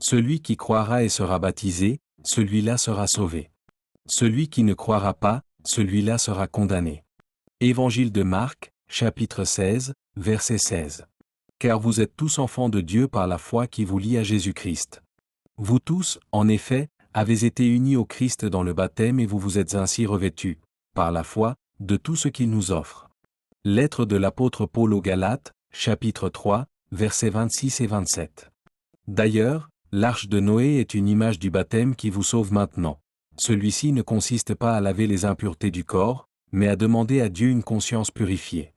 Celui qui croira et sera baptisé, celui-là sera sauvé. Celui qui ne croira pas, celui-là sera condamné. Évangile de Marc, chapitre 16, verset 16. Car vous êtes tous enfants de Dieu par la foi qui vous lie à Jésus-Christ. Vous tous, en effet, avez été unis au Christ dans le baptême et vous vous êtes ainsi revêtus, par la foi, de tout ce qu'il nous offre. Lettre de l'apôtre Paul aux Galates, chapitre 3, versets 26 et 27. D'ailleurs, l'arche de Noé est une image du baptême qui vous sauve maintenant. Celui-ci ne consiste pas à laver les impuretés du corps, mais à demander à Dieu une conscience purifiée.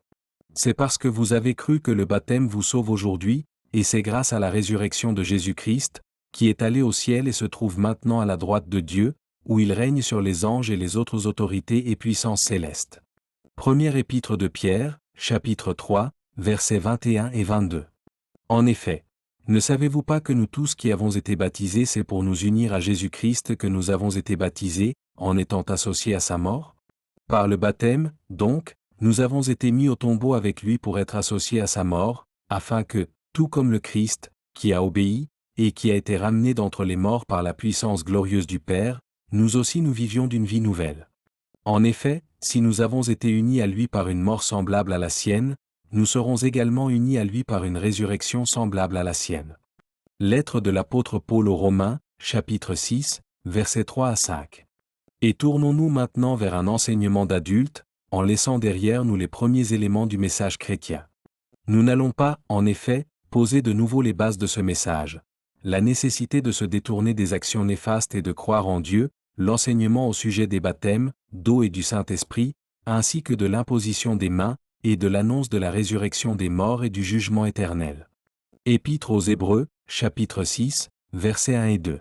C'est parce que vous avez cru que le baptême vous sauve aujourd'hui, et c'est grâce à la résurrection de Jésus-Christ, qui est allé au ciel et se trouve maintenant à la droite de Dieu, où il règne sur les anges et les autres autorités et puissances célestes. Première épître de Pierre, chapitre 3, versets 21 et 22. En effet, ne savez-vous pas que nous tous qui avons été baptisés, c'est pour nous unir à Jésus-Christ que nous avons été baptisés, en étant associés à sa mort? Par le baptême, donc, nous avons été mis au tombeau avec lui pour être associés à sa mort, afin que, tout comme le Christ, qui a obéi, et qui a été ramené d'entre les morts par la puissance glorieuse du Père, nous aussi nous vivions d'une vie nouvelle. En effet, si nous avons été unis à lui par une mort semblable à la sienne, nous serons également unis à lui par une résurrection semblable à la sienne. Lettre de l'apôtre Paul aux Romains, chapitre 6, versets 3 à 5. Et tournons-nous maintenant vers un enseignement d'adulte, en laissant derrière nous les premiers éléments du message chrétien. Nous n'allons pas, en effet, poser de nouveau les bases de ce message. La nécessité de se détourner des actions néfastes et de croire en Dieu, l'enseignement au sujet des baptêmes, d'eau et du Saint-Esprit, ainsi que de l'imposition des mains, et de l'annonce de la résurrection des morts et du jugement éternel. Épître aux Hébreux, chapitre 6, versets 1 et 2.